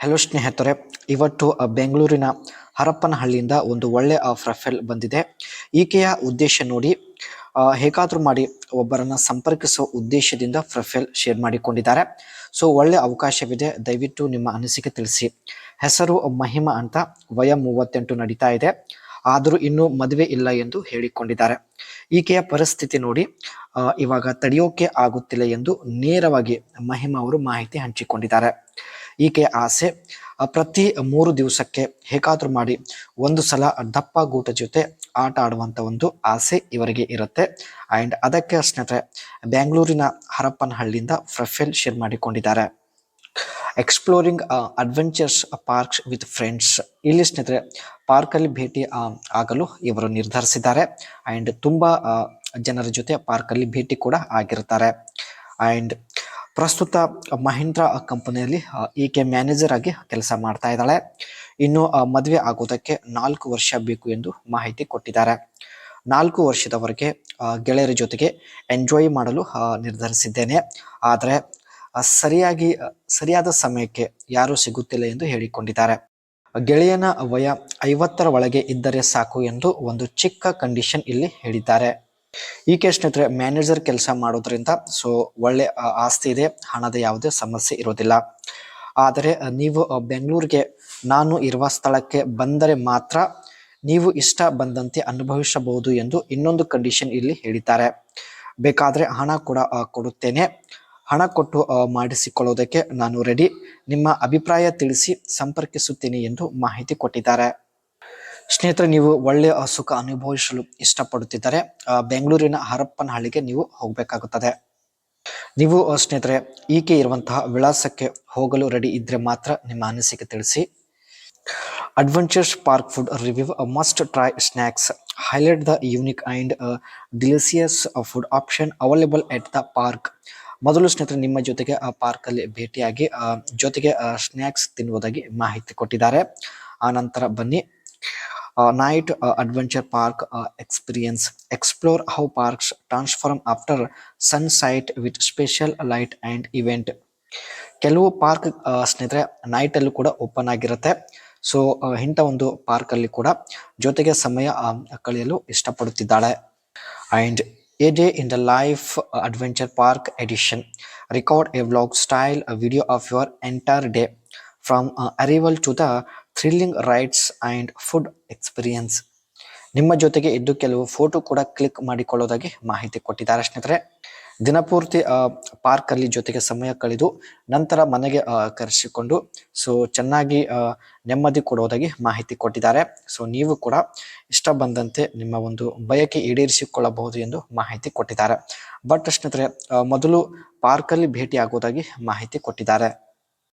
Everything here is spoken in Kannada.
ಹಲೋ ಸ್ನೇಹಿತರೆ, ಇವತ್ತು ಬೆಂಗಳೂರಿನ ಹರಪನಹಳ್ಳಿಯಿಂದ ಒಂದು ಒಳ್ಳೆ ಪ್ರೊಫೈಲ್ ಬಂದಿದೆ. ಈಕೆಯ ಉದ್ದೇಶ ನೋಡಿ, ಹೇಗಾದರೂ ಮಾಡಿ ಒಬ್ಬರನ್ನ ಸಂಪರ್ಕಿಸುವ ಉದ್ದೇಶದಿಂದ ಪ್ರೊಫೈಲ್ ಶೇರ್ ಮಾಡಿಕೊಂಡಿದ್ದಾರೆ. ಸೊ ಒಳ್ಳೆ ಅವಕಾಶವಿದೆ, ದಯವಿಟ್ಟು ನಿಮ್ಮ ಅನಿಸಿಕೆ ತಿಳಿಸಿ. ಹೆಸರು ಮಹಿಮಾ ಅಂತ, ವಯ 38 ನಡೀತಾ ಇದೆ, ಆದರೂ ಇನ್ನೂ ಮದುವೆ ಇಲ್ಲ ಎಂದು ಹೇಳಿಕೊಂಡಿದ್ದಾರೆ. ಈಕೆಯ ಪರಿಸ್ಥಿತಿ ನೋಡಿ, ಇವಾಗ ತಡೆಯೋಕೆ ಆಗುತ್ತಿಲ್ಲ ಎಂದು ನೇರವಾಗಿ ಮಹಿಮಾ ಅವರು ಮಾಹಿತಿ ಹಂಚಿಕೊಂಡಿದ್ದಾರೆ. ಈಕೆಯ ಆಸೆ, ಪ್ರತಿ 3 ದಿವಸಕ್ಕೆ ಹೇಗಾದ್ರೂ ಮಾಡಿ ಒಂದು ಸಲ ದಪ್ಪ ಗೂಟ ಜೊತೆ ಆಟ ಆಡುವಂತ ಒಂದು ಆಸೆ ಇವರಿಗೆ ಇರುತ್ತೆ. ಅಂಡ್ ಅದಕ್ಕೆ ಸ್ನೇಹಿತರೆ ಬೆಂಗಳೂರಿನ ಹರಪನಹಳ್ಳಿಯಿಂದ ಪ್ರೊಫೈಲ್ ಶೇರ್ ಮಾಡಿಕೊಂಡಿದ್ದಾರೆ. Exploring adventures parks with friends. ಇಲ್ಲಿ ಸ್ನೇಹಿತರೆ ಪಾರ್ಕಲ್ಲಿ ಭೇಟಿ ಆಗಲು ಇವರು ನಿರ್ಧರಿಸಿದ್ದಾರೆ. ಅಂಡ್ ತುಂಬಾ ಜನರ ಜೊತೆ ಪಾರ್ಕಲ್ಲಿ ಭೇಟಿ ಕೂಡ ಆಗಿರ್ತಾರೆ. ಅಂಡ್ ಪ್ರಸ್ತುತ ಮಹೀಂದ್ರಾ ಕಂಪನಿಯಲ್ಲಿ ಈಕೆ ಮ್ಯಾನೇಜರ್ ಆಗಿ ಕೆಲಸ ಮಾಡ್ತಾ ಇದ್ದಾಳೆ. ಇನ್ನು ಮದುವೆ ಆಗೋದಕ್ಕೆ 4 ವರ್ಷ ಬೇಕು ಎಂದು ಮಾಹಿತಿ ಕೊಟ್ಟಿದ್ದಾರೆ. 4 ವರ್ಷದವರೆಗೆ ಗೆಳೆಯರ ಜೊತೆಗೆ ಎಂಜಾಯ್ ಮಾಡಲು ನಿರ್ಧರಿಸಿದ್ದೇನೆ, ಆದರೆ ಸರಿಯಾದ ಸಮಯಕ್ಕೆ ಯಾರೂ ಸಿಗುತ್ತಿಲ್ಲ ಎಂದು ಹೇಳಿಕೊಂಡಿದ್ದಾರೆ. ಗೆಳೆಯನ ವಯ 50ರ ಒಳಗೆ ಇದ್ದರೆ ಸಾಕು ಎಂದು ಒಂದು ಚಿಕ್ಕ ಕಂಡೀಷನ್ ಇಲ್ಲಿ ಹೇಳಿದ್ದಾರೆ. ಈಕೆ ಸ್ನೇಹಿತರೆ ಮ್ಯಾನೇಜರ್ ಕೆಲಸ ಮಾಡೋದ್ರಿಂದ ಸೊ ಒಳ್ಳೆ ಆಸ್ತಿ ಇದೆ, ಹಣದ ಯಾವುದೇ ಸಮಸ್ಯೆ ಇರೋದಿಲ್ಲ. ಆದರೆ ನೀವು ಬೆಂಗಳೂರಿಗೆ ನಾನು ಇರುವ ಸ್ಥಳಕ್ಕೆ ಬಂದರೆ ಮಾತ್ರ ನೀವು ಇಷ್ಟ ಬಂದಂತೆ ಅನುಭವಿಸಬಹುದು ಎಂದು ಇನ್ನೊಂದು ಕಂಡೀಷನ್ ಇಲ್ಲಿ ಹೇಳಿದ್ದಾರೆ. ಬೇಕಾದರೆ ಹಣ ಕೂಡ ಕೊಡುತ್ತೇನೆ, ಹಣ ಕೊಟ್ಟು ಮಾಡಿಸಿಕೊಳ್ಳೋದಕ್ಕೆ ನಾನು ರೆಡಿ, ನಿಮ್ಮ ಅಭಿಪ್ರಾಯ ತಿಳಿಸಿ ಸಂಪರ್ಕಿಸುತ್ತೇನೆ ಎಂದು ಮಾಹಿತಿ ಕೊಟ್ಟಿದ್ದಾರೆ. ಸ್ನೇಹಿತರೆ, ನೀವು ಒಳ್ಳೆಯ ಸುಖ ಅನುಭವಿಸಲು ಇಷ್ಟಪಡುತ್ತಿದ್ದರೆ ಬೆಂಗಳೂರಿನ ಹರಪನಹಳ್ಳಿಗೆ ನೀವು ಹೋಗಬೇಕಾಗುತ್ತದೆ. ನೀವು ಸ್ನೇಹಿತರೆ ಈಕೆ ಇರುವಂತಹ ವಿಳಾಸಕ್ಕೆ ಹೋಗಲು ರೆಡಿ ಇದ್ರೆ ಮಾತ್ರ ನಿಮ್ಮ ಅನಿಸಿಕೆ ತಿಳಿಸಿ. Adventures park food review, must try snacks, highlight the unique and delicious food option available at the park. ಮೊದಲು ಸ್ನೇಹಿತರೆ ನಿಮ್ಮ ಜೊತೆಗೆ ಪಾರ್ಕಲ್ಲಿ ಭೇಟಿಯಾಗಿ ಜೊತೆಗೆ ಸ್ನ್ಯಾಕ್ಸ್ ತಿನ್ನುವುದಾಗಿ ಮಾಹಿತಿ ಕೊಟ್ಟಿದ್ದಾರೆ. ಆ ನಂತರ ಬನ್ನಿ, night adventure park experience, explore how parks transform after sunset with special light and event. ಕೆಲವು ಪಾರ್ಕ್ ಸ್ನೇಹಿತರೆ ನೈಟ್ ಅಲ್ಲೂ ಕೂಡ ಓಪನ್ ಆಗಿರುತ್ತೆ. ಸೊ ಇಂಥ ಒಂದು ಪಾರ್ಕ್ ಅಲ್ಲಿ ಕೂಡ ಜೊತೆಗೆ ಸಮಯ ಕಳೆಯಲು ಇಷ್ಟಪಡುತ್ತಿದ್ದಾಳೆ. And a day in the life adventure park edition, record a vlog style video of your entire day from arrival to the thrilling rides and food experience. ನಿಮ್ಮ ಜೊತೆಗೆ ಇದ್ದು ಕೆಲವು ಫೋಟೋ ಕೂಡ ಕ್ಲಿಕ್ ಮಾಡಿಕೊಳ್ಳೋದಾಗಿ ಮಾಹಿತಿ ಕೊಟ್ಟಿದ್ದಾರೆ. ಸ್ನೇಹಿತರೆ ದಿನಪೂರ್ತಿ ಪಾರ್ಕ್ ಅಲ್ಲಿ ಜೊತೆಗೆ ಸಮಯ ಕಳೆದು ನಂತರ ಮನೆಗೆ ಕರೆಸಿಕೊಂಡು ಸೊ ಚೆನ್ನಾಗಿ ನೆಮ್ಮದಿ ಕೊಡೋದಾಗಿ ಮಾಹಿತಿ ಕೊಟ್ಟಿದ್ದಾರೆ. ಸೊ ನೀವು ಕೂಡ ಇಷ್ಟ ಬಂದಂತೆ ನಿಮ್ಮ ಒಂದು ಬಯಕೆ ಈಡೇರಿಸಿಕೊಳ್ಳಬಹುದು ಎಂದು ಮಾಹಿತಿ ಕೊಟ್ಟಿದ್ದಾರೆ. ಬಟ್ ಸ್ನೇಹಿತರೆ ಮೊದಲು ಪಾರ್ಕ್ ಅಲ್ಲಿ ಭೇಟಿ ಆಗೋದಾಗಿ ಮಾಹಿತಿ ಕೊಟ್ಟಿದ್ದಾರೆ.